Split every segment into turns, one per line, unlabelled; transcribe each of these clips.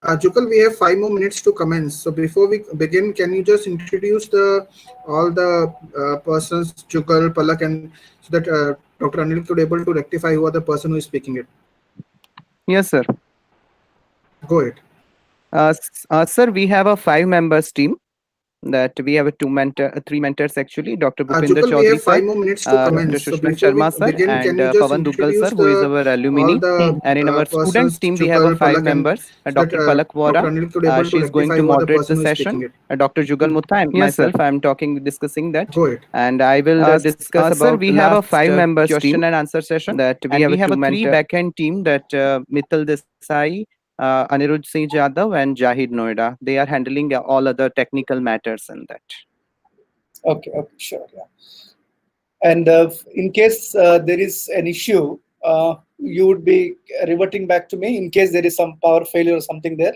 Jukal, we have 5 more minutes to commence. So before we begin, can you just introduce the all the persons, Jukal, Palak, and so that Dr. Anil could able to rectify who are the person who is speaking it.
Yes, sir.
Go ahead.
Sir, we have a 5 members team. That we have three mentors actually. Dr. Bhupinder
Jukal, we
Chaudhary
have
sir,
5 more minutes to
Dr.
commence. So
Shushman
before we
Sharma sir,
begin, can
and
you just
Pavan Duggal sir,
introduce
who is
the
our alumni.
all the
And in our students
persons,
team, we have a
Jukal,
5 members.
Palak, and
Dr.
so that
Palak Vora,
Dr. Anil could able
she
to
is going
rectify
to
who are the
moderate the
person who is
session.
speaking it.
Dr. Jugal Mutta and
Yes, sir.
myself, I am discussing that.
Go ahead.
And I will discuss about
sir, we have a
last
5 members
question
team.
and answer session. That
And
we have a three backend team. That Mithil Desai, Anirudh Singh Jadhav, and Jahid Noida. They are handling all other technical matters in that.
Okay, sure, yeah. And in case there is an issue, you would be reverting back to me in case there is some power failure or something there.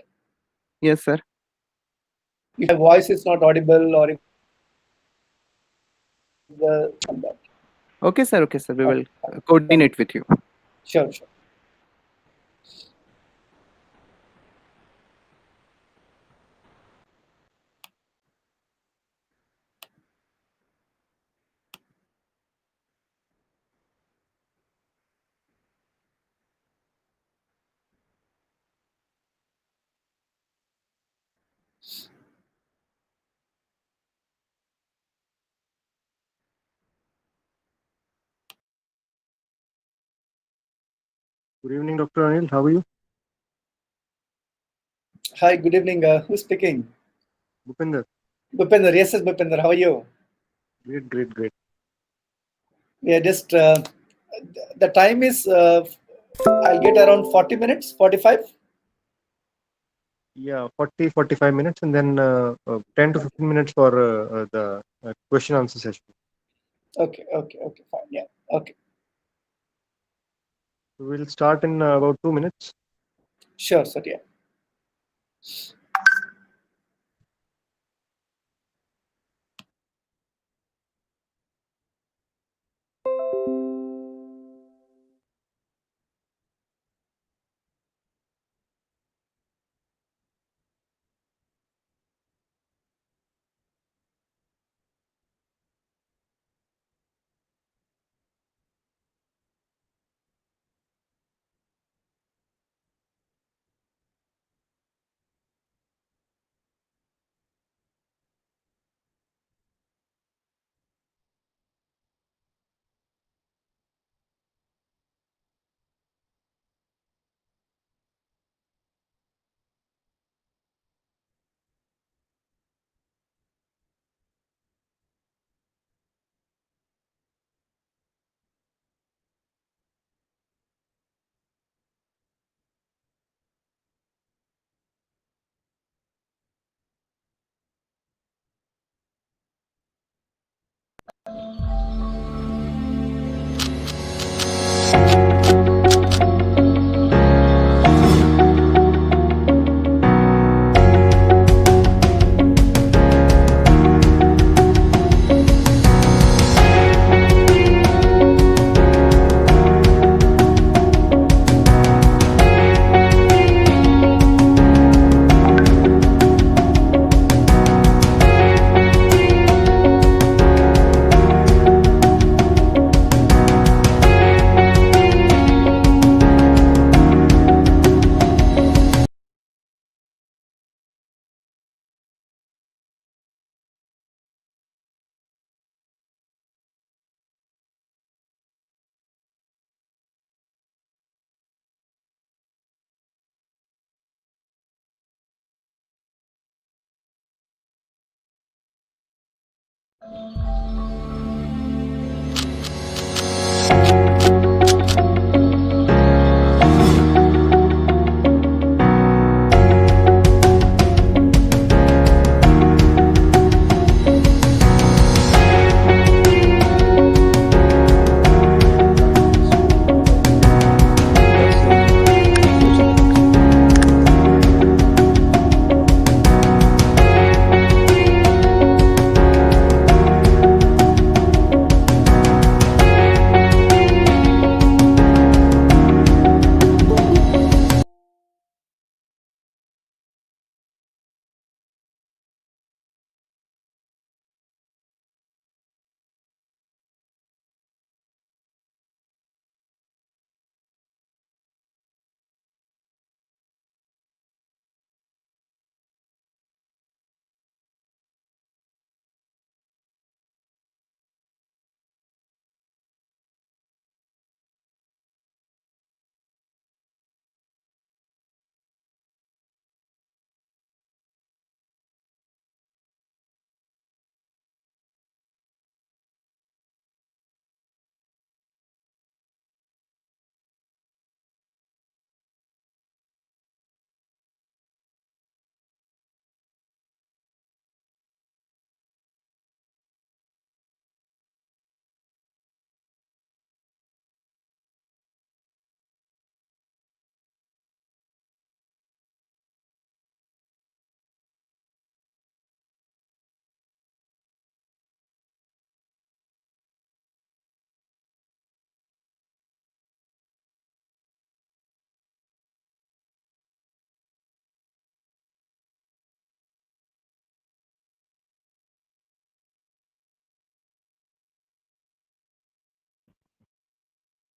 Yes, sir.
If my voice is not audible or if
Okay, sir. Okay, sir. We will coordinate with you.
Sure.
Good evening, Dr. Anil. How are you?
Hi, good evening. Who's speaking?
Bhupinder.
Bhupinder. Yes, Bhupinder. How are you?
Great.
Yeah, just the time is I'll get around 40 minutes, 45.
Yeah, 45 minutes, and then 10 to 15 minutes for the question answer session.
Okay, fine. Yeah, okay.
We'll start in about 2 minutes.
Sure, sir. Yeah.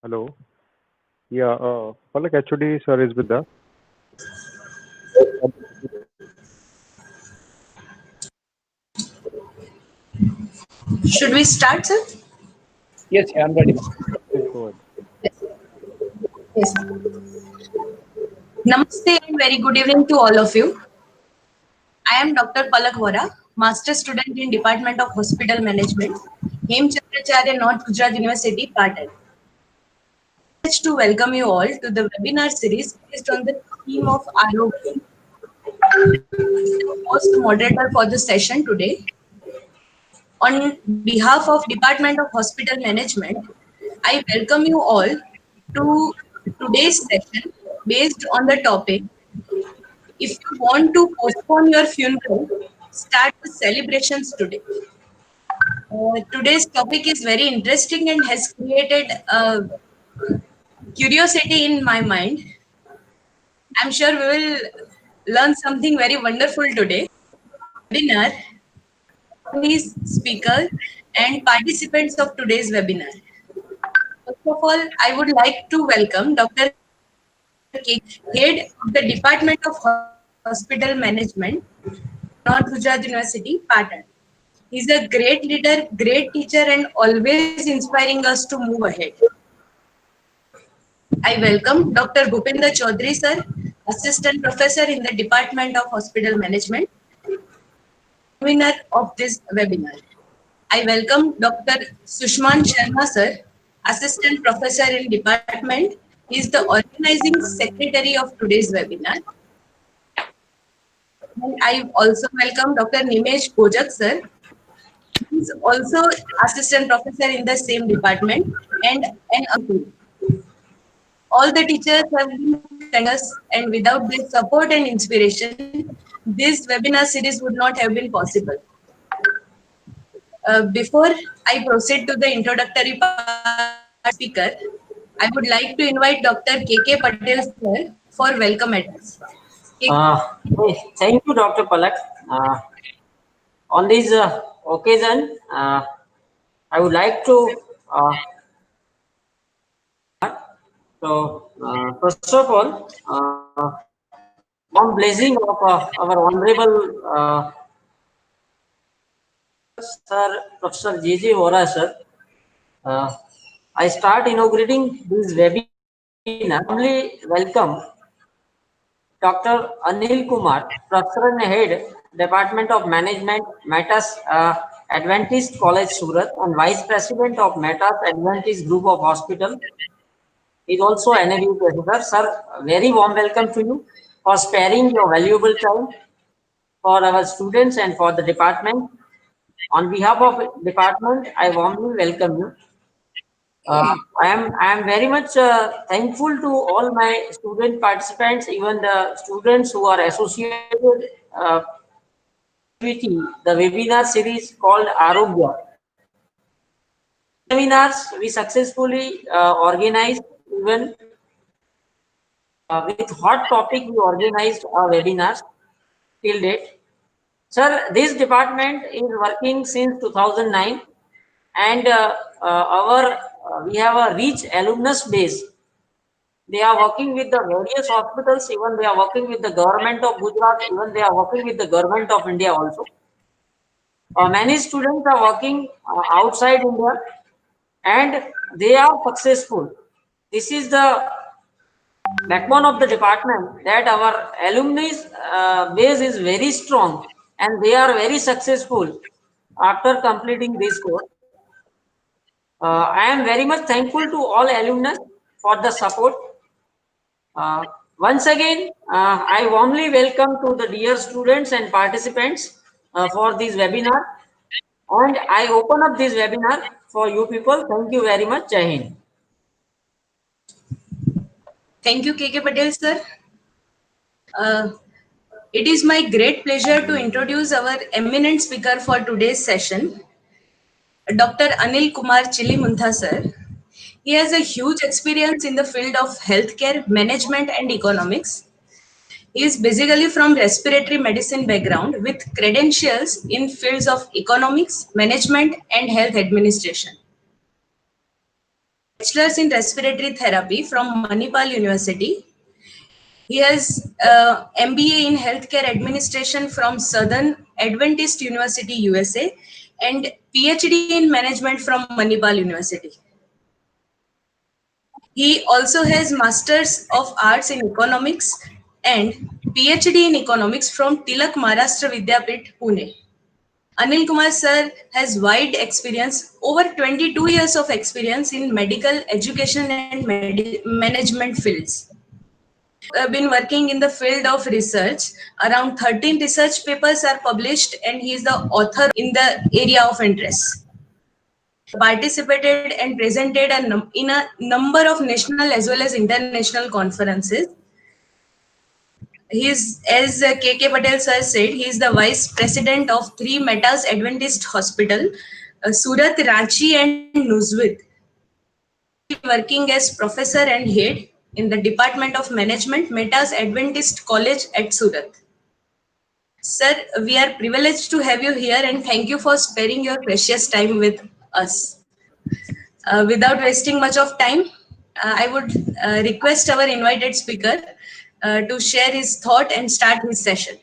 Hello. Yeah, Palak HOD sir is with us.
Should we start, sir?
Yes, yeah, I'm ready.
Please go ahead.
Yes. Namaste and very good evening to all of you. I am Dr. Palak Vora, Master Student in Department of Hospital Management, H.N.G.U, North Gujarat University, Patan. To welcome you all to the webinar series based on the theme of Aarogya. Host moderator for the session today. On behalf of Department of Hospital Management, I welcome you all to today's session based on the topic. If you want to postpone your funeral, start the celebrations today. Today's topic is very interesting and has created curiosity in my mind. I'm sure we will learn something very wonderful today. Webinar, his speaker and participants of today's webinar. First of all, I would like to welcome Dr. K. Head of the Department of Hospital Management, North Gujarat University, Patan. He's a great leader, great teacher, and always inspiring us to move ahead. I welcome Dr. Bhupender Chaudhary, sir, Assistant Professor in the Department of Hospital Management, convener of this webinar. I welcome Dr. Sushman Sharma, sir, Assistant Professor in Department. He is the organizing secretary of today's webinar. And I also welcome Dr. Nimesh Kojak, sir. He is also Assistant Professor in the same department and an uncle. All the teachers have been friendly us, and without their support and inspiration, this webinar series would not have been possible. Before I proceed to the introductory part speaker, I would like to invite Dr. K.K. Patel sir for welcome address.
Thank you, Dr. Palak. On this occasion, I would like to first of all, warm blessing of our honorable Sir Professor J.J. Vora sir. I start inaugurating this webinar. Warmly welcome Dr. Anil Kumar, Professor and Head, Department of Management, Metas Adventist College, Surat, and Vice President of Metas Adventist Group of Hospital. Is also NAV Professor. Sir, very warm welcome to you for sparing your valuable time for our students and for the department. On behalf of department, I warmly welcome you. I am very much thankful to all my student participants, even the students who are associated with the webinar series called Aarogya. Webinars we successfully organized, even with hot topic we organized our webinars till date. Sir, this department is working since 2009, and we have a rich alumnus base. They are working with the various hospitals, even they are working with the government of Gujarat, even they are working with the government of India also. Many students are working outside India, and they are successful. This is the backbone of the department, that our alumni base is very strong and they are very successful after completing this course. I am very much thankful to all alumni for the support. Once again, I warmly welcome to the dear students and participants for this webinar, and I open up this webinar for you people. Thank you very much. Jai Hind.
Thank you, K.K. Patel sir. It is my great pleasure to introduce our eminent speaker for today's session, Dr. Anil Kumar Chilimuntha sir. He has a huge experience in the field of healthcare, management, and economics. He is basically from respiratory medicine background with credentials in fields of economics, management, and health administration. bachelor's in respiratory therapy from Manipal University. He has MBA in healthcare administration from Southern Adventist University, USA, and PhD in management from Manipal University. He also has Masters of Arts in Economics and PhD in Economics from Tilak Maharashtra Vidyapit, Pune. Anil Kumar sir has wide experience, over 22 years of experience in medical education and management fields. Been working in the field of research. Around 13 research papers are published, and he is the author in the area of interest. Participated and presented in a number of national as well as international conferences. He is, as K.K. Patel sir said, he is the vice president of 3 Metas Adventist Hospital, Surat, Ranchi, and Nuzwit. Working as professor and head in the Department of Management, Metas Adventist College at Surat. Sir, we are privileged to have you here, and thank you for sparing your precious time with us. Without wasting much of time, I would request our invited speaker to share his thought and start his session.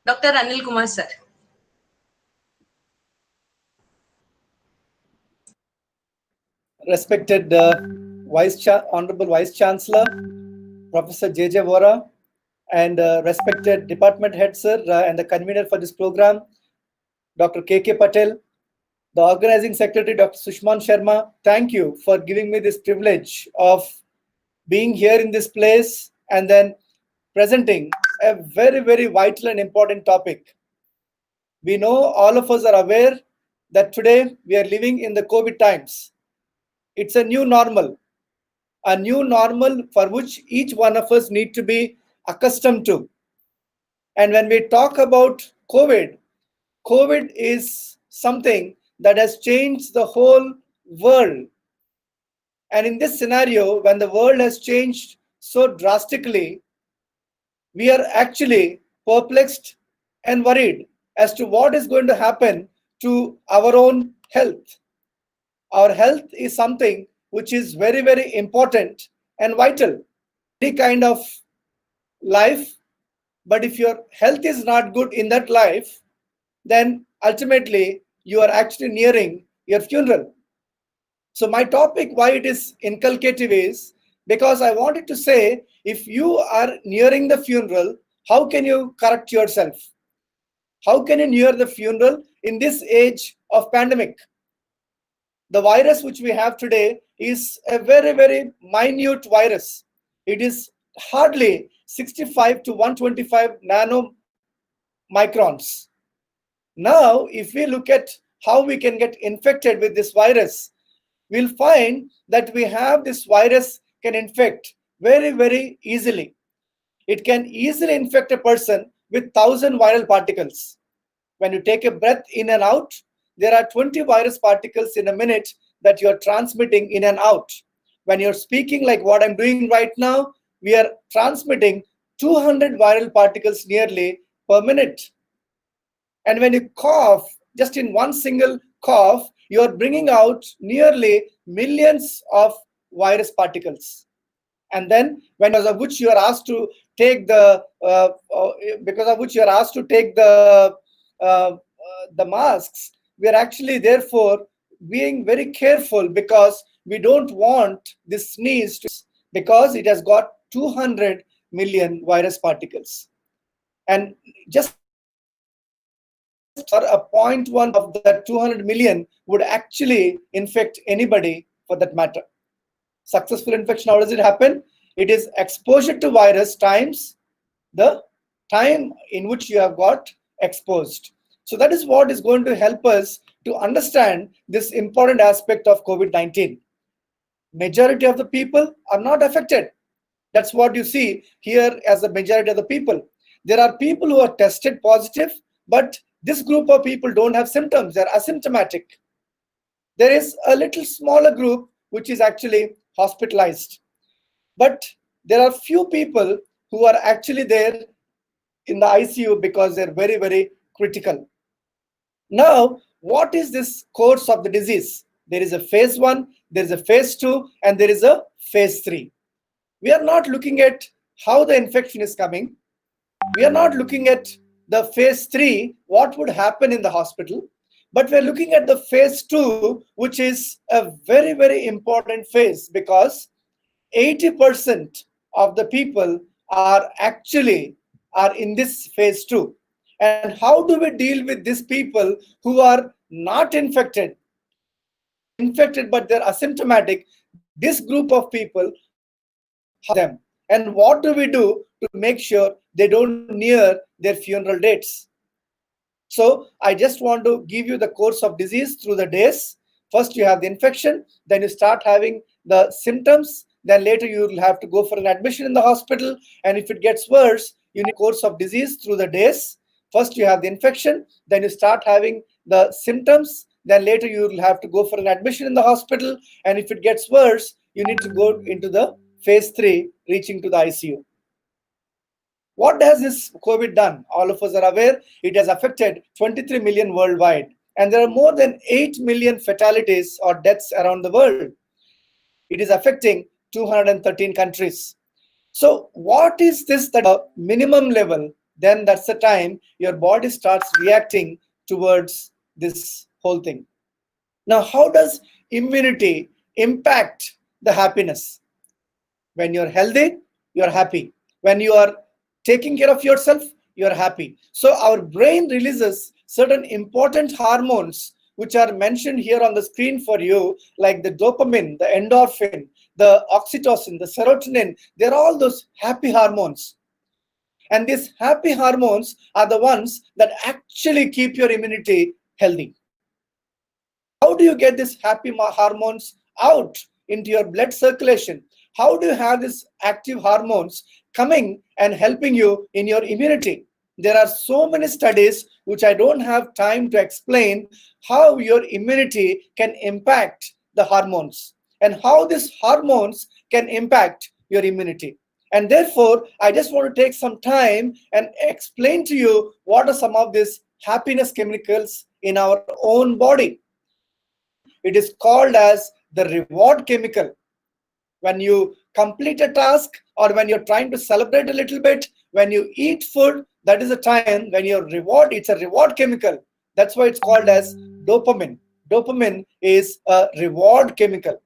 Dr. Anil Kumar, sir.
Respected Honorable Vice Chancellor, Professor J.J. Vora, and respected Department Head, sir, and the convener for this program, Dr. K.K. Patel, the Organizing Secretary, Dr. Sushman Sharma. Thank you for giving me this privilege of being here in this place and then presenting a very, very vital and important topic. We know, all of us are aware that today we are living in the COVID times. It's a new normal for which each one of us need to be accustomed to. And when we talk about COVID is something that has changed the whole world. And in this scenario, when the world has changed so drastically, we are actually perplexed and worried as to what is going to happen to our own health. Our health is something which is very, very important and vital. Any kind of life, but if your health is not good in that life, then ultimately you are actually nearing your funeral. So my topic, why it is inculcative, is because I wanted to say, if you are nearing the funeral, how can you correct yourself? How can you near the funeral in this age of pandemic? The virus which we have today is a very, very minute virus. It is hardly 65 to 125 nanomicrons. Now, if we look at how we can get infected with this virus, we'll find that we have this virus can infect very, very easily. It can easily infect a person with 1,000 viral particles. When you take a breath in and out, there are 20 virus particles in a minute that you're transmitting in and out. When you're speaking like what I'm doing right now, we are transmitting 200 viral particles nearly per minute. And when you cough, just in one single cough, you're bringing out nearly millions of virus particles. And then, because of which you are asked to take the masks, we are actually therefore being very careful, because we don't want this sneeze to, because it has got 200 million virus particles. And just a 0.1 of that 200 million would actually infect anybody for that matter. Successful infection, how does it happen? It is exposure to virus times the time in which you have got exposed. So that is what is going to help us to understand this important aspect of COVID-19. Majority of the people are not affected. That's what you see here as the majority of the people. There are people who are tested positive, but this group of people don't have symptoms. They're asymptomatic. There is a little smaller group which is actually hospitalized. But there are few people who are actually there in the ICU because they're very, very critical. Now, what is this course of the disease? There is a phase 1, there is a phase 2, and there is a phase 3. We are not looking at how the infection is coming. We are not looking at the phase 3, what would happen in the hospital, but we are looking at the phase 2, which is a very, very important phase, because 80% of the people are in this phase 2. And how do we deal with these people who are not infected, but they're asymptomatic? This group of people, how them, and what do we do to make sure they don't near their funeral dates? So I just want to give you the course of disease through the days. First you have the infection, then you start having the symptoms, then later you will have to go for an admission in the hospital, and if it gets worse, you need course of disease through the days. First you have the infection, then you start having the symptoms, then later you will have to go for an admission in the hospital, and if it gets worse, you need to go into the phase 3, reaching to the ICU. What has this COVID done? All of us are aware it has affected 23 million worldwide, and there are more than 8 million fatalities or deaths around the world. It is affecting 213 countries. So what is this, that minimum level? Then that's the time your body starts reacting towards this whole thing. Now, how does immunity impact the happiness? When you're healthy, you're happy. When you are taking care of yourself, you're happy. So our brain releases certain important hormones which are mentioned here on the screen for you, like the dopamine, the endorphin, the oxytocin, the serotonin. They're all those happy hormones. And these happy hormones are the ones that actually keep your immunity healthy. How do you get these happy hormones out into your blood circulation? How do you have these active hormones coming and helping you in your immunity? There are so many studies which I don't have time to explain how your immunity can impact the hormones and how these hormones can impact your immunity. And therefore, I just want to take some time and explain to you what are some of these happiness chemicals in our own body. It is called as the reward chemical. When you complete a task, or when you're trying to celebrate a little bit, when you eat food, that is a time when your reward, it's a reward chemical. That's why it's called as dopamine. Dopamine is a reward chemical.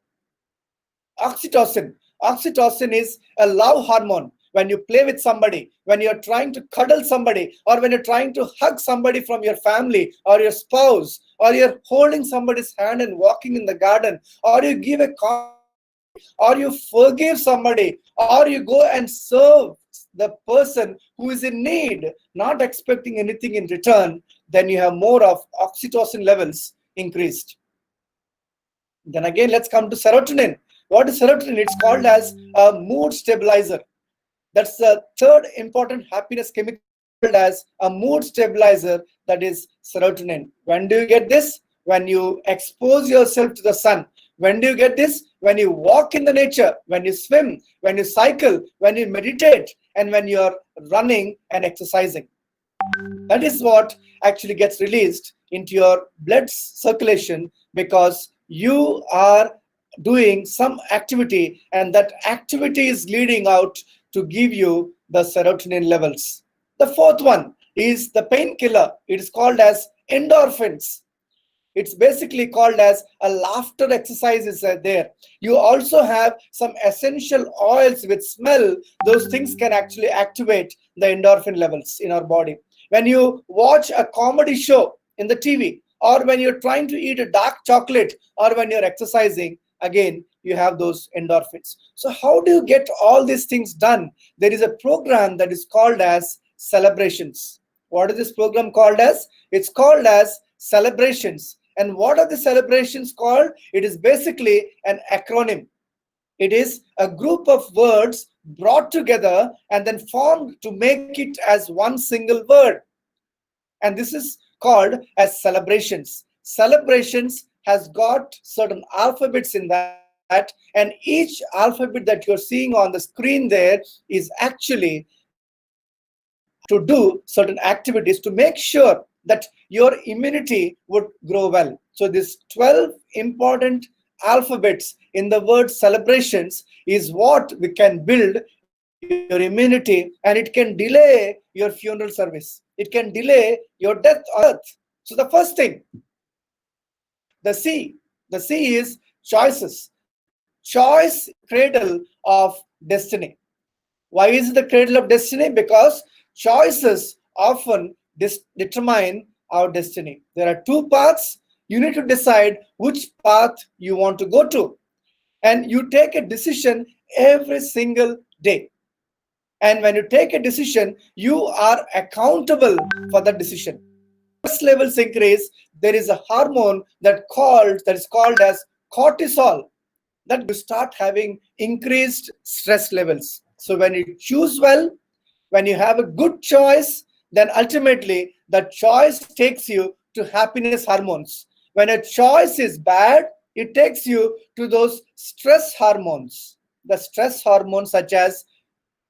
Oxytocin. Oxytocin is a love hormone. When you play with somebody, when you're trying to cuddle somebody, or when you're trying to hug somebody from your family or your spouse, or you're holding somebody's hand and walking in the garden, or you give a or you forgive somebody, or you go and serve the person who is in need, not expecting anything in return, then you have more of oxytocin levels increased. Then again, let's come to serotonin. What is serotonin? It's called as a mood stabilizer. That's the third important happiness chemical, as a mood stabilizer, that is serotonin. When do you get this? When you expose yourself to the sun. When do you get this? When you walk in the nature, when you swim, when you cycle, when you meditate, and when you are running and exercising. That is what actually gets released into your blood circulation, because you are doing some activity, and that activity is leading out to give you the serotonin levels. The fourth one is the painkiller. It is called as endorphins. It's basically called as a laughter exercise is there. You also have some essential oils with smell. Those things can actually activate the endorphin levels in our body. When you watch a comedy show in the TV, or when you're trying to eat a dark chocolate, or when you're exercising, again, you have those endorphins. So how do you get all these things done? There is a program that is called as celebrations. What is this program called as? It's called as celebrations. And what are the celebrations called? It is basically an acronym. It is a group of words brought together and then formed to make it as one single word. And this is called as celebrations. Celebrations has got certain alphabets in that, and each alphabet that you're seeing on the screen there is actually to do certain activities to make sure that your immunity would grow well. So these 12 important alphabets in the word celebrations is what we can build your immunity, and it can delay your funeral service. It can delay your death on earth. So the first thing, the C. The C is choices. Choice is the cradle of destiny. Why is it the cradle of destiny? Because choices often determine our destiny. There are two paths. You need to decide which path you want to go to. And you take a decision every single day. And when you take a decision, you are accountable for that decision. Stress levels increase, there is a hormone that is called as cortisol, that you start having increased stress levels. So when you choose well, when you have a good choice, then ultimately the choice takes you to happiness hormones. When a choice is bad, it takes you to those stress hormones. The stress hormones such as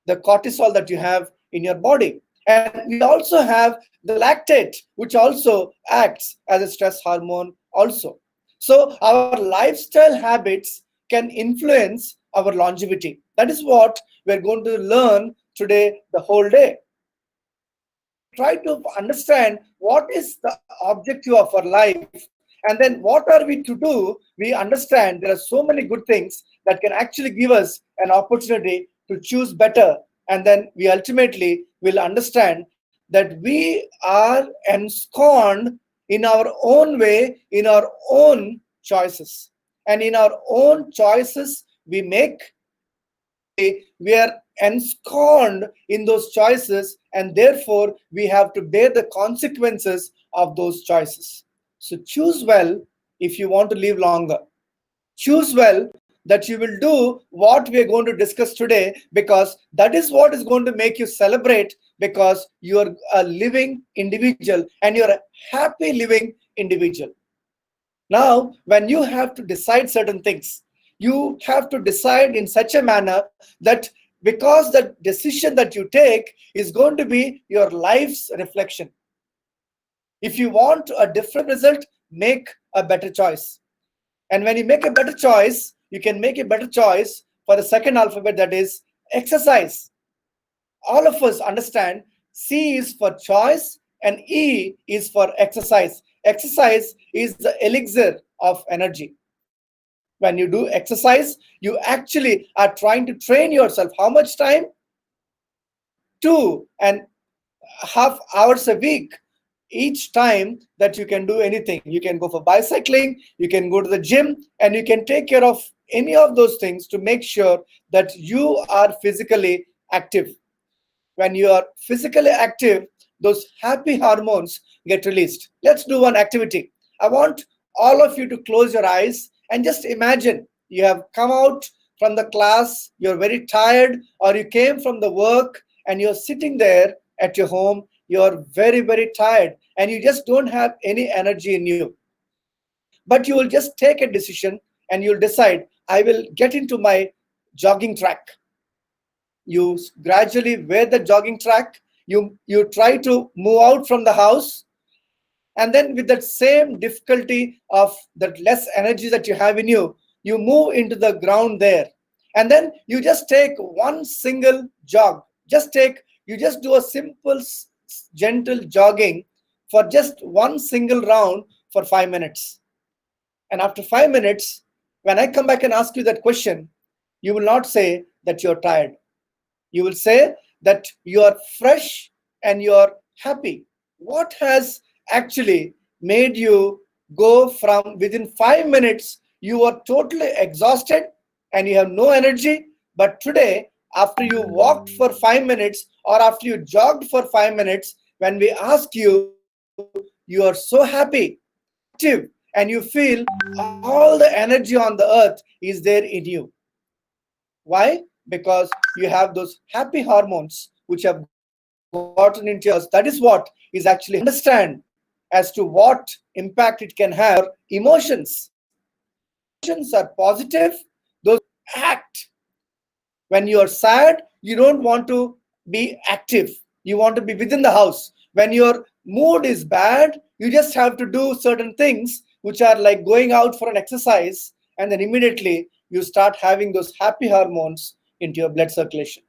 the cortisol that you have in your body. And we also have the lactate, which also acts as a stress hormone also. So our lifestyle habits can influence our longevity. That is what we're going to learn today, the whole day. Try to understand what is the objective of our life, and then what are we to do. We understand there are so many good things that can actually give us an opportunity to choose better, and then we ultimately will understand that we are ensconced in our own way, in our own choices, and in our own choices we make, ultimately we are ensconced in those choices, and therefore we have to bear the consequences of those choices. So choose well if you want to live longer. Choose well that you will do what we are going to discuss today, because that is what is going to make you celebrate, because you are a living individual and you're a happy living individual. Now, when you have to decide certain things, you have to decide in such a manner that, because the decision that you take is going to be your life's reflection. If you want a different result, make a better choice. And when you make a better choice, you can make a better choice for the second alphabet, that is exercise. All of us understand C is for choice and E is for exercise. Exercise is the elixir of energy. When you do exercise, you actually are trying to train yourself. How much time? 2.5 hours a week. Each time that you can do anything, you can go for bicycling, you can go to the gym, and you can take care of any of those things to make sure that you are physically active. When you are physically active, those happy hormones get released. Let's do one activity. I want all of you to close your eyes and just imagine you have come out from the class, you're very tired, or you came from the work and you're sitting there at your home, you're very, very tired, and you just don't have any energy in you. But you will just take a decision and you'll decide, I will get into my jogging track. You gradually wear the jogging track, you try to move out from the house, and then with that same difficulty of that less energy that you have in you, you move into the ground there, and then you just take one single jog. You just do a simple gentle jogging for just one single round for 5 minutes. And after 5 minutes, when I come back and ask you that question, you will not say that you're tired. You will say that you are fresh and you are happy. What has actually made you go from within 5 minutes, you are totally exhausted and you have no energy, but today, after you walked for 5 minutes or after you jogged for 5 minutes, when we ask you, you are so happy, active, and you feel all the energy on the earth is there in you. Why? Because you have those happy hormones which have gotten into your cells. That is what is actually understand as to what impact it can have on your emotions. Emotions are positive, those act. When you are sad, you don't want to be active. You want to be within the house. When your mood is bad, you just have to do certain things which are like going out for an exercise, and then immediately you start having those happy hormones into your blood circulation.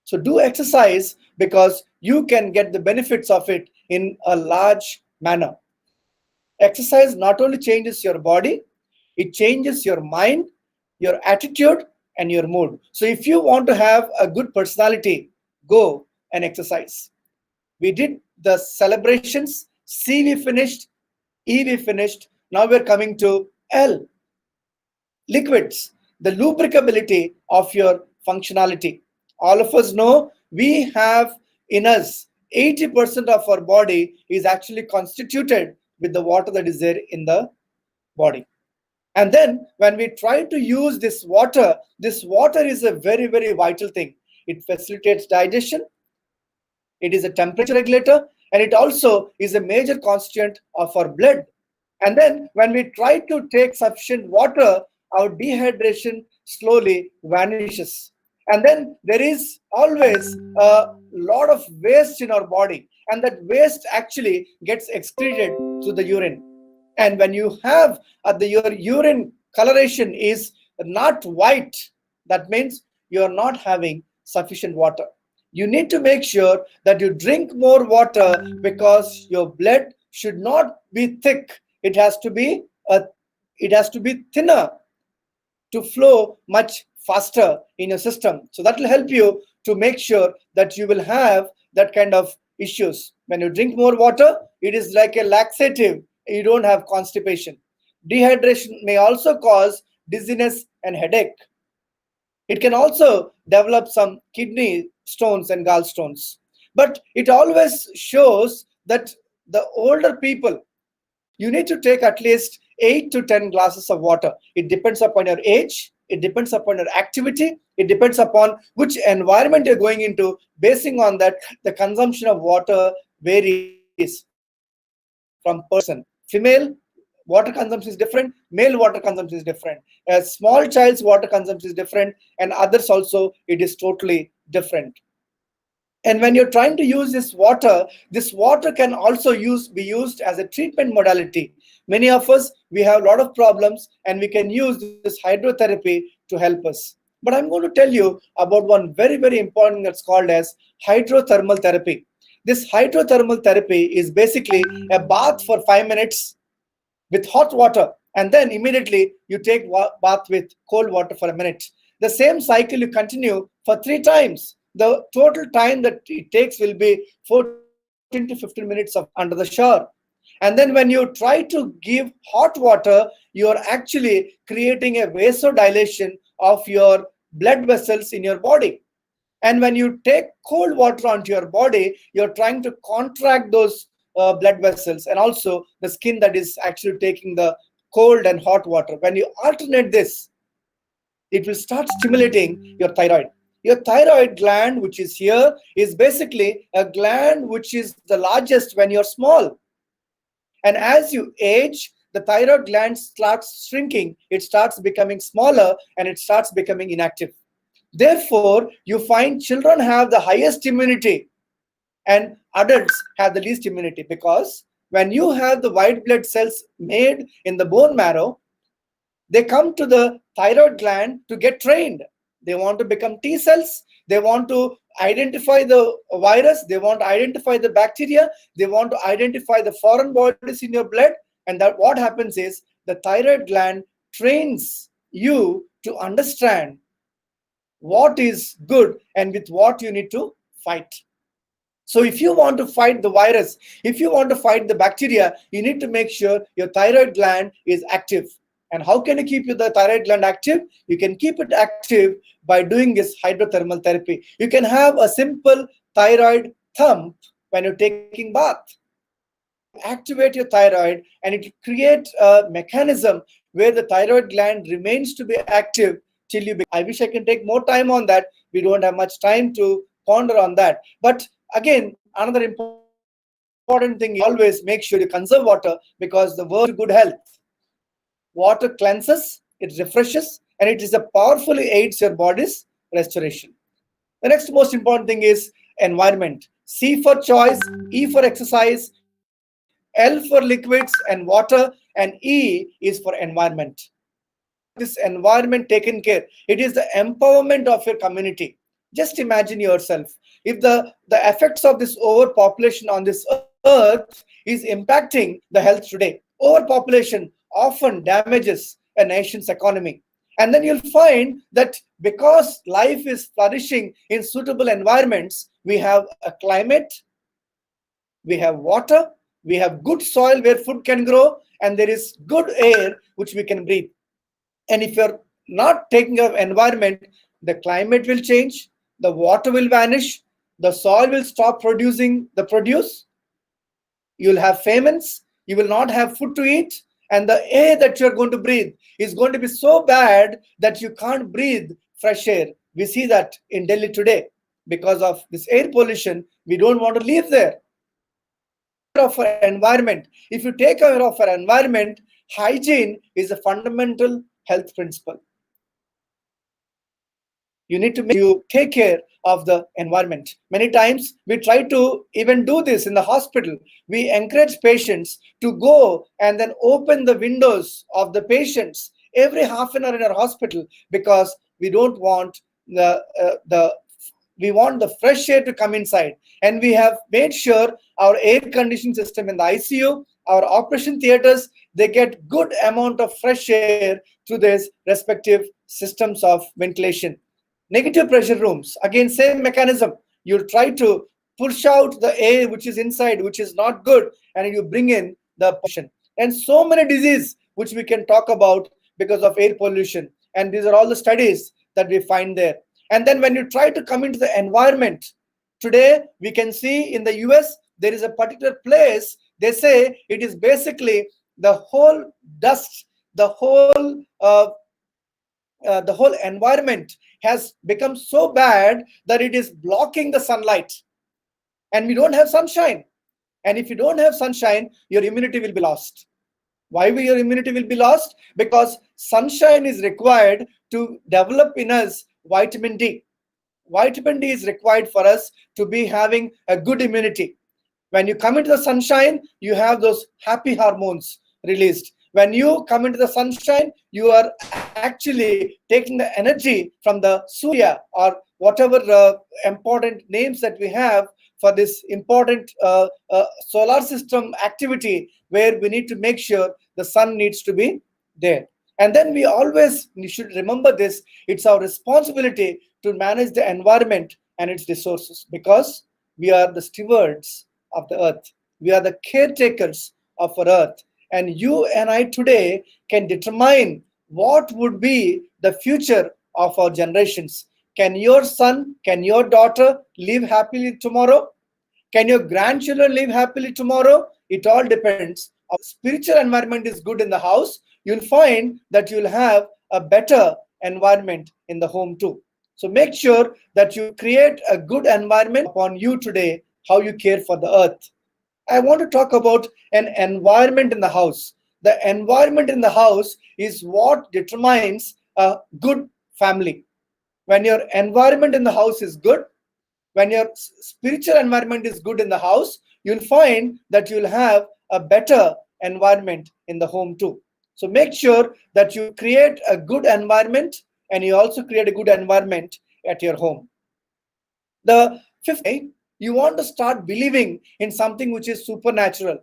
So do exercise because you can get the benefits of it in a large manner. Exercise not only changes your body, it changes your mind, your attitude, and your mood. So if you want to have a good personality, go and exercise. We did the celebrations. C we finished, E we finished. Now we're coming to L, liquids, the lubricability of your functionality. All of us know we have in us 80% of our body is actually constituted with the water that is there in the body. And then when we try to use this water is a very, very vital thing. It facilitates digestion, it is a temperature regulator, and it also is a major constituent of our blood. And then when we try to take sufficient water, our dehydration slowly vanishes. And then there is always a lot of waste in our body, and that waste actually gets excreted through the urine. And when you have your urine coloration is not white, that means you are not having sufficient water. You need to make sure that you drink more water because your blood should not be thick. It has to be thinner to flow much faster in your system. So that will help you to make sure that you will have that kind of issues. When you drink more water, it is like a laxative. You don't have constipation. Dehydration may also cause dizziness and headache. It can also develop some kidney stones and gallstones. But it always shows that the older people, you need to take at least 8 to 10 glasses of water. It depends upon your age, it depends upon your activity, it depends upon which environment you're going into. Basing on that, the consumption of water varies from person. Female water consumption is different, male water consumption is different. A small child's water consumption is different, and others also, it is totally different. And when you're trying to use this water can also be used as a treatment modality. Many of us, we have a lot of problems, and we can use this hydrotherapy to help us. But I'm going to tell you about one very, very important that's called as hydrothermal therapy. This hydrothermal therapy is basically a bath for 5 minutes with hot water, and then immediately you take bath with cold water for a minute. The same cycle you continue for 3 times. The total time that it takes will be 14 to 15 minutes of under the shower. And then when you try to give hot water, you are actually creating a vasodilation of your blood vessels in your body. And when you take cold water onto your body, you're trying to contract those blood vessels, and also the skin that is actually taking the cold and hot water. When you alternate this, it will start stimulating your thyroid. Your thyroid gland, which is here, is basically a gland which is the largest when you're small. And as you age, the thyroid gland starts shrinking. It starts becoming smaller, and it starts becoming inactive. Therefore, you find children have the highest immunity and adults have the least immunity, because when you have the white blood cells made in the bone marrow, they come to the thyroid gland to get trained. They want to become T cells. They want to identify the virus. They want to identify the bacteria. They want to identify the foreign bodies in your blood. And that what happens is the thyroid gland trains you to understand what is good and with what you need to fight. So if you want to fight the virus, if you want to fight the bacteria, you need to make sure your thyroid gland is active. And how can you keep the thyroid gland active? You can keep it active by doing this hydrothermal therapy. You can have a simple thyroid thump when you're taking bath. Activate your thyroid, and it will create a mechanism where the thyroid gland remains to be active till you. I wish I can take more time on that. We don't have much time to ponder on that. But again, another important thing is always make sure you conserve water, because the word good health. Water cleanses, it refreshes, and it is a powerfully aids your body's restoration. The next most important thing is environment. C for choice, E for exercise, L for liquids and water, and E is for environment. This environment taken care, it is the empowerment of your community. Just imagine yourself, if the effects of this overpopulation on this earth is impacting the health today. Overpopulation often damages a nation's economy, and then you'll find that because life is flourishing in suitable environments, we have a climate, we have water, we have good soil where food can grow, and there is good air which we can breathe. And if you're not taking care of environment, the climate will change, the water will vanish, the soil will stop producing the produce, you'll have famines, you will not have food to eat, and the air that you're going to breathe is going to be so bad that you can't breathe fresh air. We see that in Delhi today. Because of this air pollution, we don't want to live there. Of our environment. If you take care of our environment, hygiene is a fundamental health principle. You need to take care of the environment. Many times we try to even do this in the hospital. We encourage patients to go and then open the windows of the patients every half an hour in our hospital, because we don't want we want the fresh air to come inside. And we have made sure our air conditioning system in the ICU, our operation theaters, they get good amount of fresh air through these respective systems of ventilation. Negative pressure rooms, again, same mechanism. You try to push out the air which is inside, which is not good, and you bring in the pollution. And so many diseases which we can talk about because of air pollution. And these are all the studies that we find there. And then when you try to come into the environment, today we can see in the US, there is a particular place, they say it is basically the whole dust, the whole environment has become so bad that it is blocking the sunlight, and we don't have sunshine. And if you don't have sunshine, your immunity will be lost. Why will your immunity will be lost? Because sunshine is required to develop in us vitamin D. Vitamin D is required for us to be having a good immunity. When you come into the sunshine, you have those happy hormones released. When you come into the sunshine, you are actually taking the energy from the Surya, or whatever important names that we have for this important solar system activity, where we need to make sure the sun needs to be there. And then we should remember this, it's our responsibility to manage the environment and its resources, because we are the stewards of the earth. We are the caretakers of our earth. And you and I today can determine what would be the future of our generations. Can your son, can your daughter live happily tomorrow? Can your grandchildren live happily tomorrow? It all depends. If the spiritual environment is good in the house, you'll find that you'll have a better environment in the home too. So make sure that you create a good environment upon you today, how you care for the earth. I want to talk about an environment in the house. The environment in the house is what determines a good family. When your environment in the house is good, when your spiritual environment is good in the house, you'll find that you'll have a better environment in the home too. So make sure that you create a good environment, and you also create a good environment at your home. The fifth thing, you want to start believing in something which is supernatural.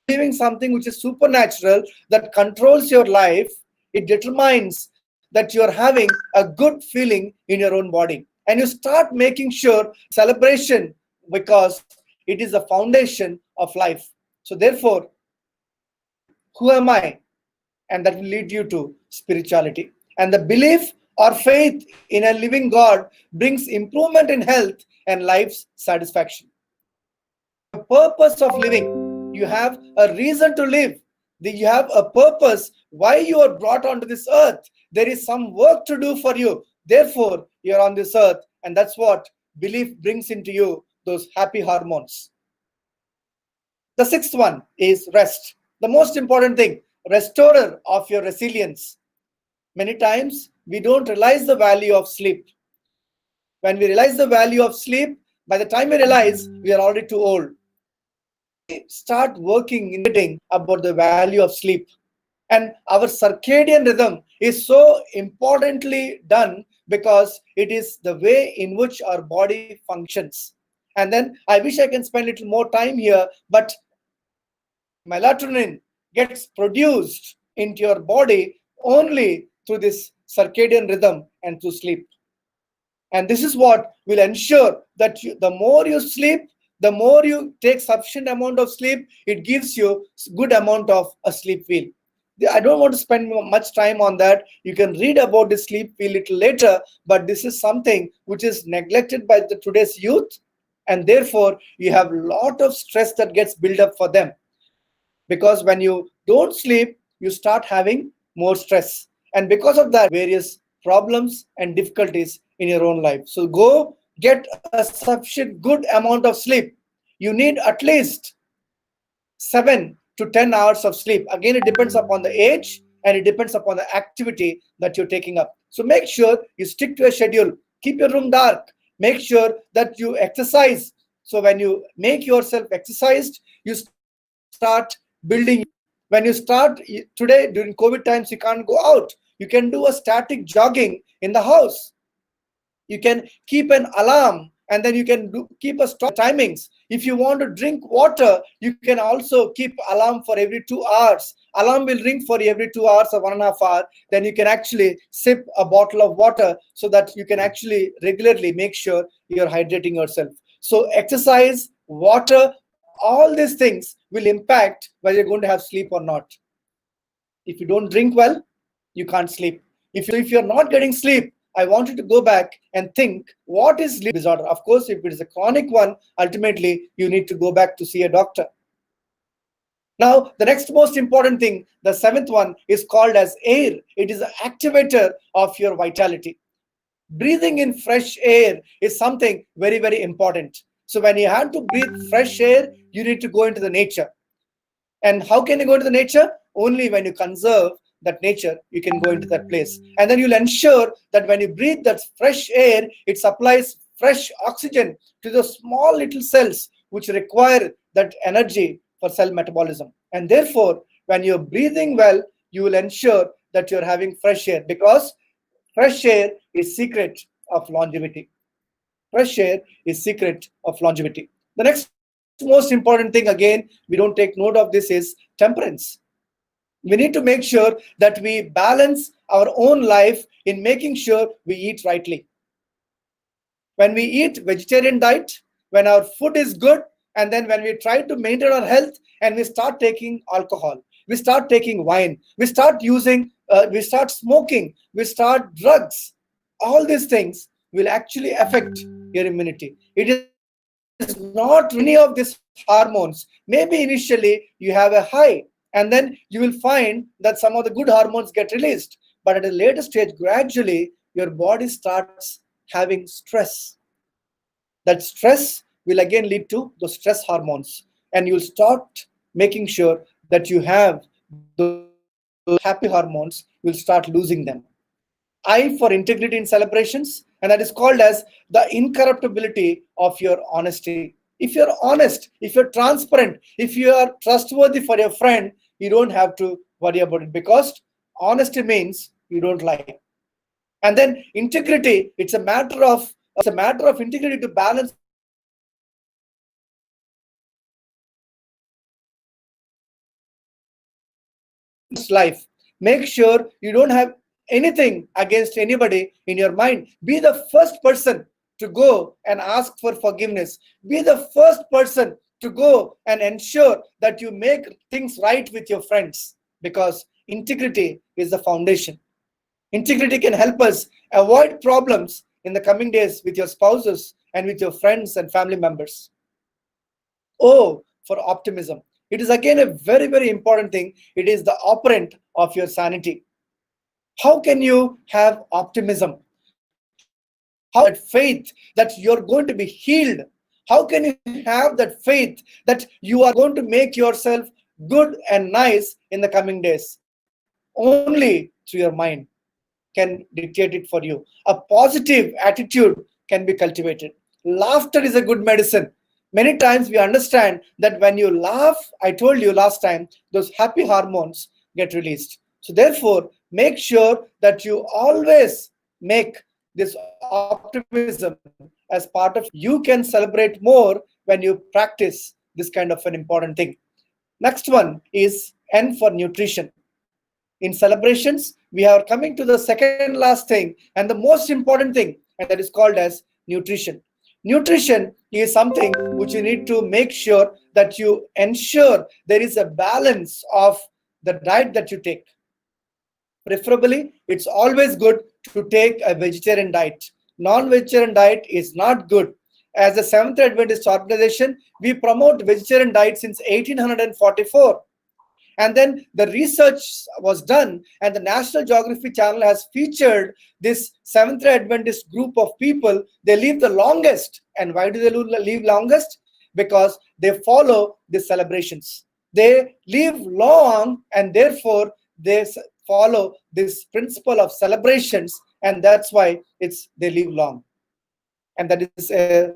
Believing something which is supernatural that controls your life, it determines that you're having a good feeling in your own body. And you start making sure celebration, because it is the foundation of life. So therefore, who am I? And that will lead you to spirituality. And the belief or faith in a living God brings improvement in health and life's satisfaction. The purpose of living, you have a reason to live. You have a purpose why you are brought onto this earth. There is some work to do for you. Therefore, you're on this earth, and that's what belief brings into you, those happy hormones. The sixth one is rest. The most important thing, restorer of your resilience. Many times we don't realize the value of sleep. When we realize the value of sleep, by the time we realize, we are already too old. start working in about the value of sleep. And our circadian rhythm is so importantly done because it is the way in which our body functions. And then I wish I can spend a little more time here, but melatonin gets produced into your body only through this circadian rhythm and through sleep. And this is what will ensure that the more you sleep, the more you take sufficient amount of sleep, it gives you good amount of a sleep wheel. I don't want to spend much time on that. You can read about the sleep wheel little later, but this is something which is neglected by the today's youth, and therefore you have a lot of stress that gets built up for them. Because when you don't sleep, you start having more stress, and because of that various problems and difficulties in your own life. So go get a sufficient good amount of sleep. You need at least 7 to 10 hours of sleep. Again, it depends upon the age and it depends upon the activity that you're taking up. So make sure you stick to a schedule. Keep your room dark. Make sure that you exercise. So when you make yourself exercised, you start building. When you start today during COVID times, you can't go out. You can do a static jogging in the house. You can keep an alarm, and then you can keep a stop timings. If you want to drink water, you can also keep alarm for every 2 hours. Alarm will ring for every 2 hours or 1.5 hours. Then you can actually sip a bottle of water so that you can actually regularly make sure you're hydrating yourself. So exercise, water, all these things will impact whether you're going to have sleep or not. If you don't drink well, you can't sleep. If you're not getting sleep, I want you to go back and think, what is sleep disorder? Of course, if it is a chronic one, ultimately you need to go back to see a doctor. Now, the next most important thing, the seventh one, is called as air. It is an activator of your vitality. Breathing in fresh air is something very, very important. So when you have to breathe fresh air, you need to go into the nature. And how can you go into the nature? Only when you conserve that nature, you can go into that place. And then you'll ensure that when you breathe that fresh air, it supplies fresh oxygen to the small little cells which require that energy for cell metabolism. And therefore, when you're breathing well, you will ensure that you're having fresh air, because fresh air is secret of longevity. Fresh air is secret of longevity. The next most important thing, again, we don't take note of this, is temperance. We need to make sure that we balance our own life in making sure we eat rightly. When we eat vegetarian diet, when our food is good, and then when we try to maintain our health and we start taking alcohol, we start taking wine, we start smoking, we start drugs, all these things will actually affect your immunity. It is not any of these hormones. Maybe initially you have a high, and then you will find that some of the good hormones get released. But at a later stage, gradually, your body starts having stress. That stress will again lead to those stress hormones, and you'll start making sure that you have those happy hormones, you'll start losing them. I for integrity in celebrations, and that is called as the incorruptibility of your honesty. If you're honest, if you're transparent, if you are trustworthy for your friend, you don't have to worry about it, because honesty means you don't lie. And then integrity, it's a matter of integrity to balance life. Make sure you don't have anything against anybody in your mind. Be the first person to go and ask for forgiveness. Be the first person to go and ask for forgiveness. Be the first person to go and ensure that you make things right with your friends, because integrity is the foundation. Integrity can help us avoid problems in the coming days with your spouses and with your friends and family members. O for optimism. It is again a very, very important thing. It is the operant of your sanity. How can you have optimism? How can you have that faith that you're going to be healed? How can you have that faith that you are going to make yourself good and nice in the coming days? Only through your mind can dictate it for you. A positive attitude can be cultivated. Laughter is a good medicine. Many times we understand that when you laugh, I told you last time, those happy hormones get released. So therefore, make sure that you always make this optimism as part of you can celebrate more when you practice this kind of an important thing. Next one is N for nutrition. In celebrations, we are coming to the second last thing and the most important thing, and that is called as nutrition. Nutrition is something which you need to make sure that you ensure there is a balance of the diet that you take. Preferably, it's always good to take a vegetarian diet. Non-vegetarian diet is not good. As the Seventh Adventist organization, we promote vegetarian diet since 1844. And then the research was done, and the National Geography Channel has featured this Seventh Adventist group of people. They live the longest. And why do they live longest? Because they follow the celebrations. They live long, and therefore they follow this principle of celebrations, and that's why they live long. And that is a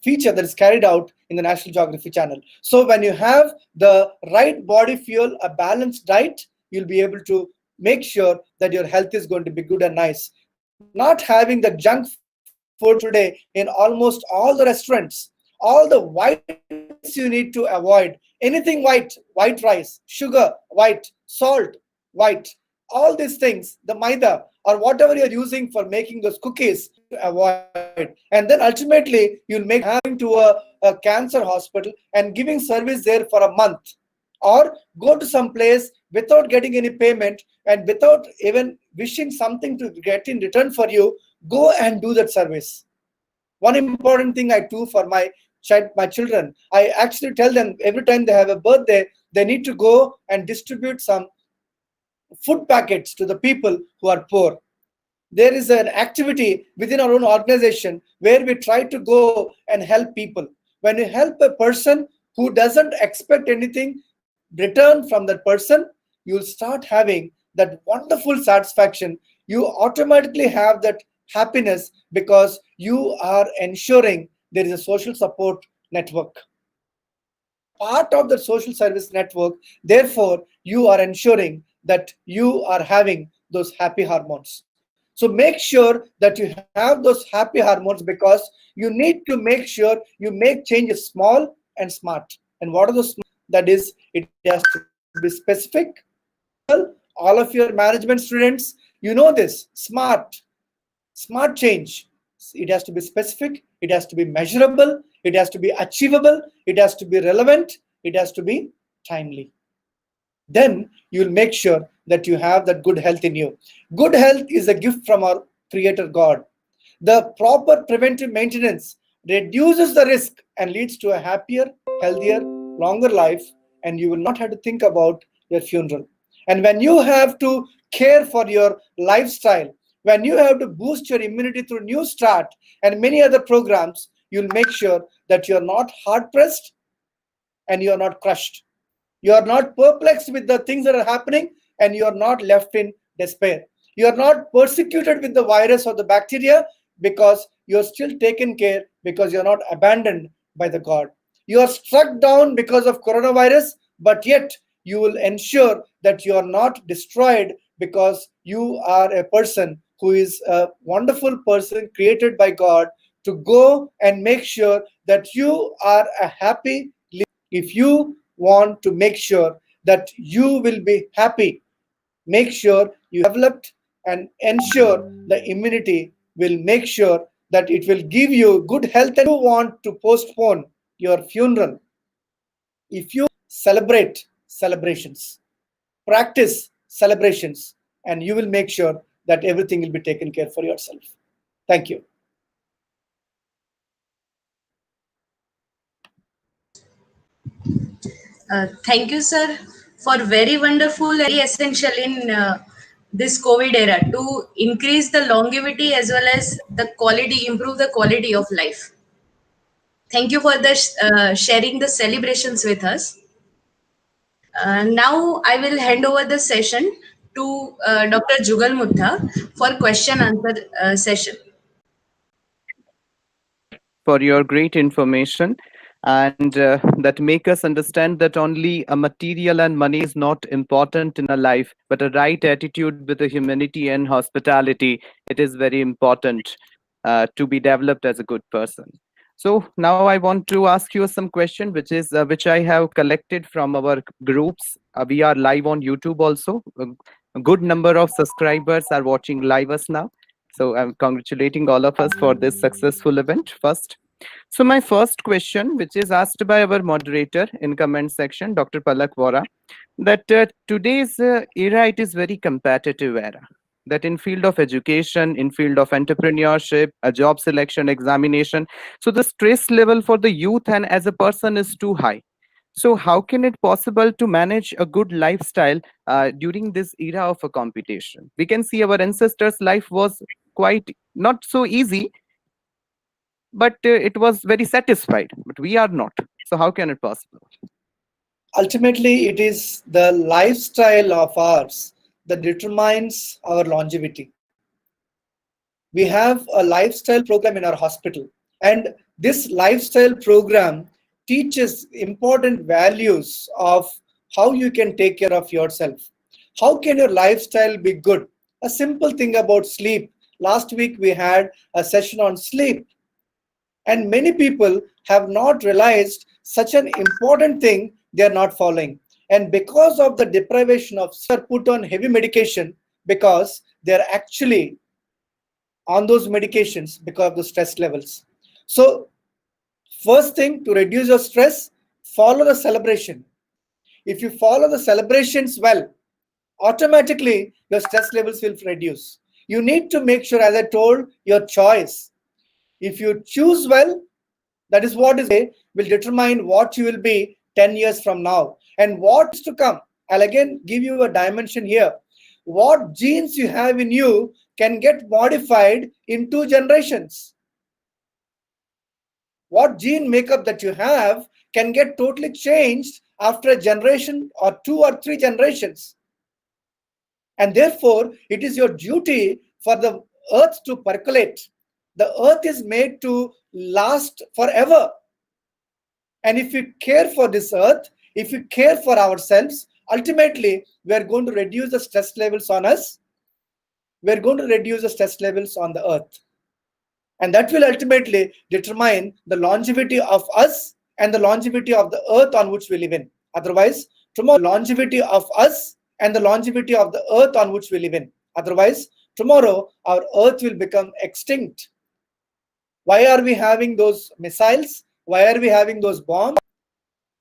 feature that is carried out in the National Geography Channel. So when you have the right body fuel, a balanced diet, you'll be able to make sure that your health is going to be good and nice. Not having the junk food today in almost all the restaurants, all the whites you need to avoid. Anything white, white rice, sugar, white, salt, white, all these things, the maida or whatever you're using for making those cookies, to avoid. And then ultimately you'll make having to a cancer hospital and giving service there for a month, or go to some place without getting any payment and without even wishing something to get in return for you. Go and do that service. One important thing I do for my children, I actually tell them every time they have a birthday, they need to go and distribute some food packets to the people who are poor. There is an activity within our own organization where we try to go and help people. When you help a person who doesn't expect anything return from that person, you'll start having that wonderful satisfaction. You automatically have that happiness because you are ensuring there is a social support network. You are part of the social service network. Therefore, you are ensuring that you are having those happy hormones. So make sure that you have those happy hormones, because you need to make sure you make changes small and smart. And what are those small? That is, it has to be specific, measurable. All of your management students, you know this, smart change. It has to be specific, it has to be measurable, it has to be achievable, it has to be relevant, it has to be timely. Then you'll make sure that you have that good health in you. Good health is a gift from our Creator God. The proper preventive maintenance reduces the risk and leads to a happier, healthier, longer life, and you will not have to think about your funeral. And when you have to care for your lifestyle, when you have to boost your immunity through New Start and many other programs, you'll make sure that you're not hard pressed and you're not crushed. You are not perplexed with the things that are happening, and you are not left in despair. You are not persecuted with the virus or the bacteria, because you are still taken care, because you are not abandoned by the God. You are struck down because of coronavirus, but yet you will ensure that you are not destroyed, because you are a person who is a wonderful person created by God to go and make sure that you are a happy. If you want to make sure that you will be happy, make sure you developed and ensure the immunity will make sure that it will give you good health. And you want to postpone your funeral, if you celebrate celebrations, practice celebrations, and you will make sure that everything will be taken care for yourself. Thank you.
Thank you, sir, for very wonderful, very essential in this COVID era to increase the longevity as well as the quality, improve the quality of life. Thank you for the sharing the celebrations with us. Now I will hand over the session to Dr. Jugal Mutta for question answer session.
For your great information. and that make us understand that only a material and money is not important in a life, but a right attitude with the humanity and hospitality, it is very important to be developed as a good person. So now I want to ask you some question, which I have collected from our groups. We are live on YouTube also. A good number of subscribers are watching live us now. So I'm congratulating all of us for this successful event first. So my first question, which is asked by our moderator in comment section, Dr. Palak Vora, that today's era, it is very competitive era. That in field of education, in field of entrepreneurship, a job selection, examination, so the stress level for the youth and as a person is too high. So how can it possible to manage a good lifestyle during this era of a competition? We can see our ancestors' life was quite not so easy, but it was very satisfied, but we are not. So how can it possible?
Ultimately, it is the lifestyle of ours that determines our longevity. We have a lifestyle program in our hospital, and this lifestyle program teaches important values of how you can take care of yourself. How can your lifestyle be good? A simple thing about sleep. Last week we had a session on sleep, and many people have not realized such an important thing they are not following. And because of the deprivation of sleep, put on heavy medication because they are actually on those medications because of the stress levels. So first thing, to reduce your stress, follow the celebration. If you follow the celebrations well, automatically your stress levels will reduce. You need to make sure, as I told, your choice. If you choose well, that is what is will determine what you will be 10 years from now and what's to come. I'll again give you a dimension here. What genes you have in you can get modified in 2 generations. What gene makeup that you have can get totally changed after a generation or 2 or 3 generations. And therefore, it is your duty for the earth to percolate. The earth is made to last forever. And if we care for this earth, if we care for ourselves, ultimately, we are going to reduce the stress levels on us. We are going to reduce the stress levels on the earth. And that will ultimately determine the longevity of us and the longevity of the earth on which we live in. Otherwise, tomorrow, longevity of us and the longevity of the earth on which we live in. Otherwise, tomorrow, our earth will become extinct. Why are we having those missiles? Why are we having those bombs?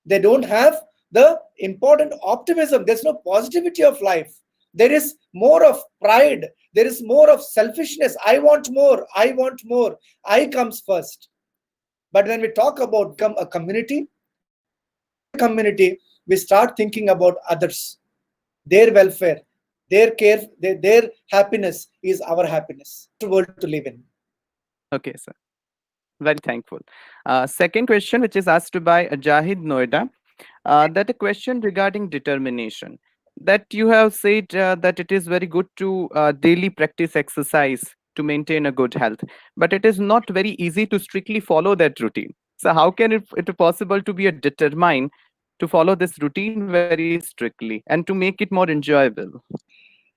They don't have the important optimism. There's no positivity of life. There is more of pride. There is more of selfishness. I want more. I want more. I comes first. But when we talk about become a community, we start thinking about others, their welfare, their care, their happiness is our happiness. The world to live in.
Okay, sir. Very thankful. Second question, which is asked by Jahid Noida, that a question regarding determination. That you have said that it is very good to daily practice exercise to maintain a good health, but it is not very easy to strictly follow that routine. So how can it be possible to be a determined to follow this routine very strictly and to make it more enjoyable?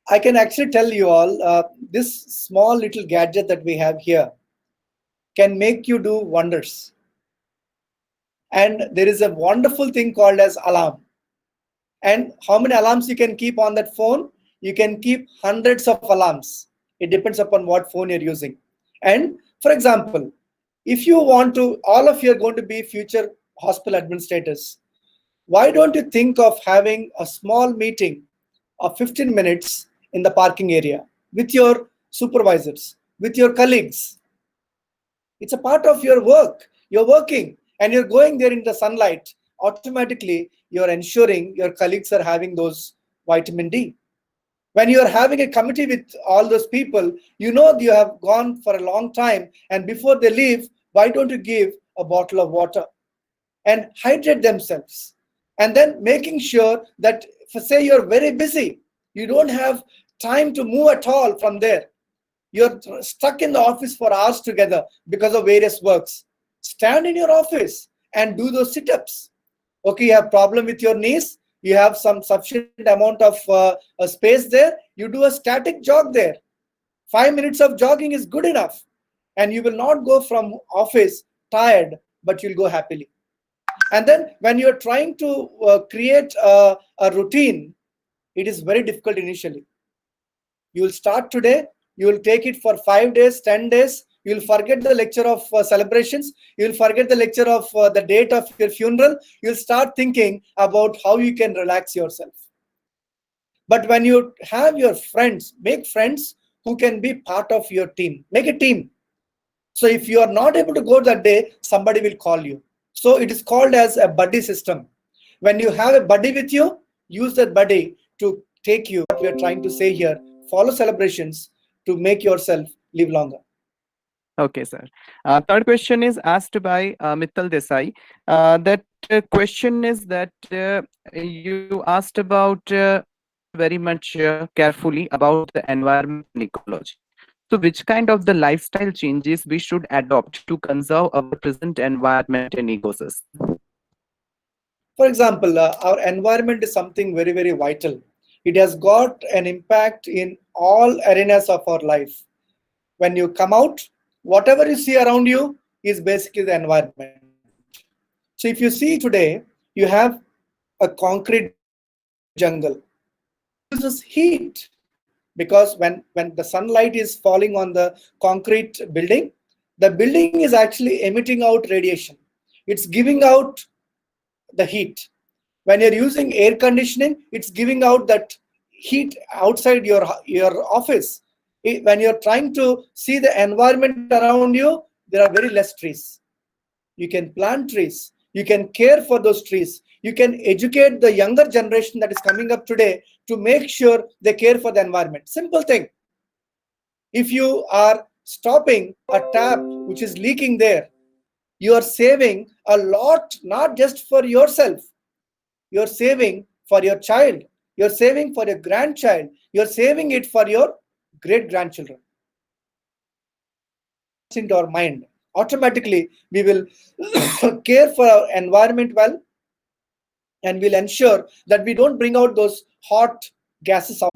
I can actually tell you all, this small little gadget that we have here can make you do wonders. And there is a wonderful thing called as alarm. And how many alarms you can keep on that phone? You can keep hundreds of alarms. It depends upon what phone you're using. And for example, if you want to, all of you are going to be future hospital administrators. Why don't you think of having a small meeting of 15 minutes in the parking area with your supervisors, with your colleagues? It's a part of your work. You're working and you're going there in the sunlight. Automatically, you're ensuring your colleagues are having those vitamin D. When you're having a committee with all those people, you know you have gone for a long time, and before they leave, why don't you give a bottle of water and hydrate themselves? And then making sure that, for say you're very busy, you don't have time to move at all from there. You're stuck in the office for hours together because of various works. Stand in your office and do those sit-ups. Okay, you have problem with your knees, you have some sufficient amount of space there, you do a static jog there. 5 minutes of jogging is good enough, and you will not go from office tired, but you'll go happily. And then when you're trying to create a routine, it is very difficult initially. You will start today, you will take it for 5 days, 10 days, you will forget the lecture of celebrations, you will forget the lecture of the date of your funeral, you will start thinking about how you can relax yourself. But when you have your friends, make friends who can be part of your team. Make a team. So if you are not able to go that day, somebody will call you. So it is called as a buddy system. When you have a buddy with you, use that buddy to take you. What we are trying to say here, follow celebrations to make yourself live longer.
Okay, sir. Third question is asked by Mittal Desai. That question is that you asked about very much carefully about the environment and ecology. So, which kind of the lifestyle changes we should adopt to conserve our present environment and ecosystem?
For example, our environment is something very, very vital. It has got an impact in all arenas of our life. When you come out, whatever you see around you is basically the environment. So if you see today, you have a concrete jungle. It uses heat because when the sunlight is falling on the concrete building, the building is actually emitting out radiation. It's giving out the heat. When you're using air conditioning, it's giving out that heat outside your office. When you're trying to see the environment around you, there are very less trees. You can plant trees, you can care for those trees, you can educate the younger generation that is coming up today to make sure they care for the environment. Simple thing. If you are stopping a tap which is leaking there, you are saving a lot, not just for yourself, you're saving for your child, you're saving for your grandchild, you're saving it for your great grandchildren. Into our mind, automatically we will care for our environment well, and we'll ensure that we don't bring out those hot gases out.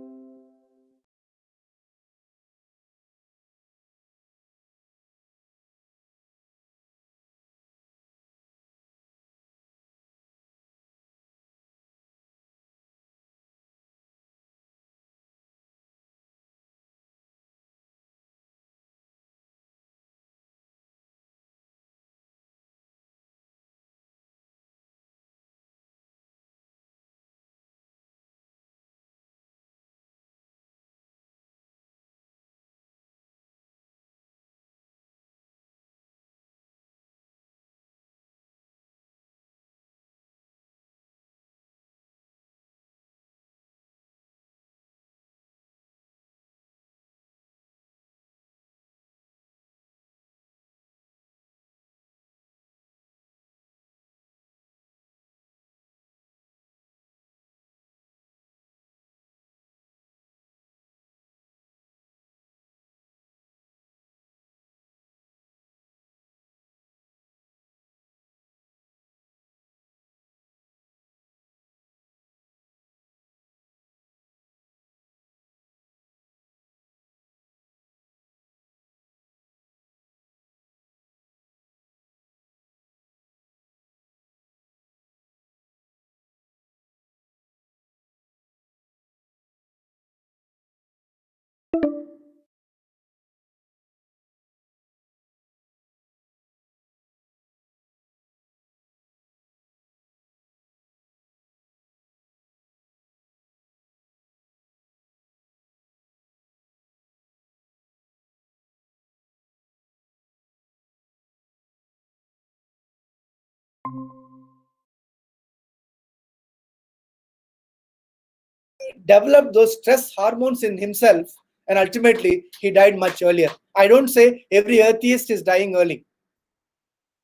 Developed those stress hormones in himself, and ultimately he died much earlier. I don't say every atheist is dying early.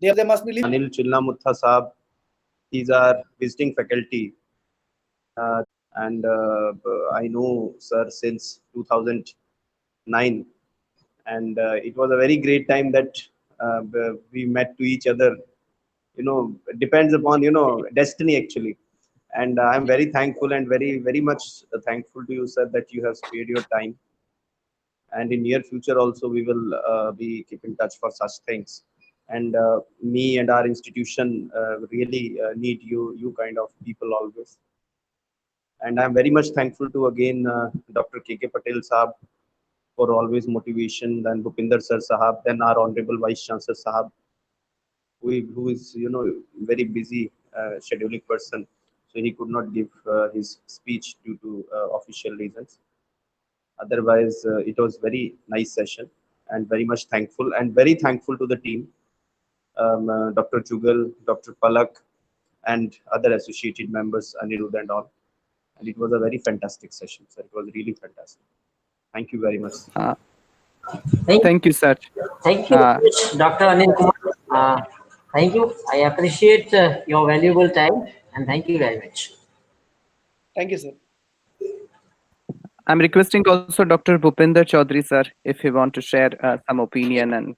They must be living.
Anil Chillamutha Saab, he's our visiting faculty, and I know sir since 2009, and it was a very great time that we met to each other depends upon destiny actually. And I'm very thankful and very much thankful to you, sir, that you have spared your time. And in near future also we will be keep in touch for such things. And me and our institution really need you kind of people always. And I'm very much thankful to again Dr. KK Patel Sahab for always motivation, then Bhupinder Sir Sahab, then our Honorable Vice Chancellor Sahab, who is very busy scheduling person, so he could not give his speech due to official reasons. Otherwise it was very nice session, and very much thankful, and very thankful to the team, Dr. Jugal, Dr. Palak, and other associated members, Anirudh and all. And it was a very fantastic session, sir. It was really fantastic. Thank you very much.
Thank you, sir.
Thank you, Dr. Anil Kumar. Thank you. I appreciate your valuable time, and thank you very much.
Thank you, sir.
I'm requesting also Dr. Bhupinder Chaudhary, sir, if he want to share some opinion. And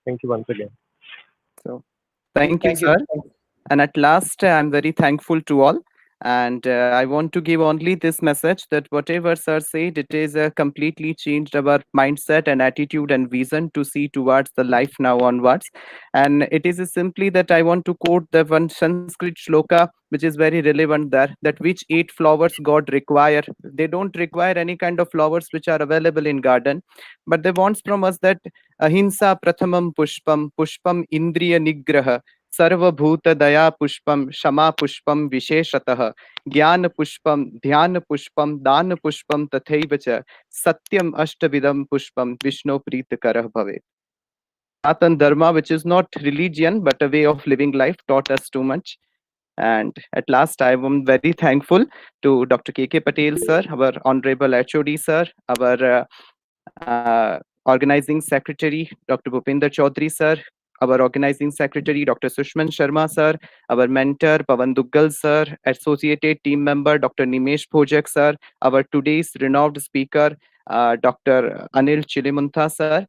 Thank you once again.
so, thank you,
Thank you.
sir. And at last, I'm very thankful to all. And I want to give only this message that whatever sir said, it is completely changed our mindset and attitude and vision to see towards the life now onwards. And it is simply that I want to quote the one Sanskrit shloka, which is very relevant there, that which 8 flowers God require. They don't require any kind of flowers which are available in garden, but they wants from us that ahimsa prathamam pushpam indriya nigraha, सर्वभूत दया पुष्पम क्षमा पुष्पम विशेषतः ज्ञान पुष्पम ध्यान पुष्पम दान पुष्पम तथैव च सत्यम अष्टविधम पुष्पम विष्णु प्रीतकरः भवेत्. Patan Dharma, which is not religion but a way of living life, taught us too much. And at last, I am very thankful to Dr. KK Patel sir, our honorable HOD sir, our organizing secretary, Dr. Bhupinder Chaudhary sir, our organizing secretary, Dr. Sushman Sharma sir, our mentor, Pavan Duggal sir, associated team member, Dr. Nimesh Bhojak sir, our today's renowned speaker, Dr. Anil Chilimuntha sir,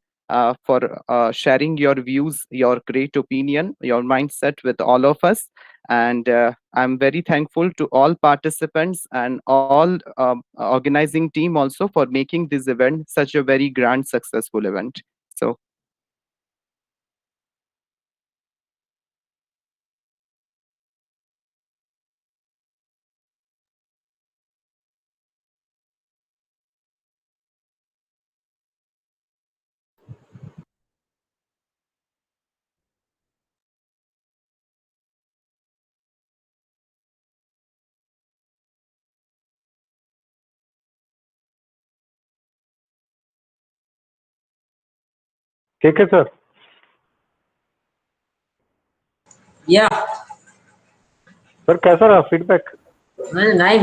for sharing your views, your great opinion, your mindset with all of us. And I'm very thankful to all participants and all organizing team also for making this event such a very grand, successful event. So
KK sir,
Yeah,
sir कैसा रहा feedback?
well, nice.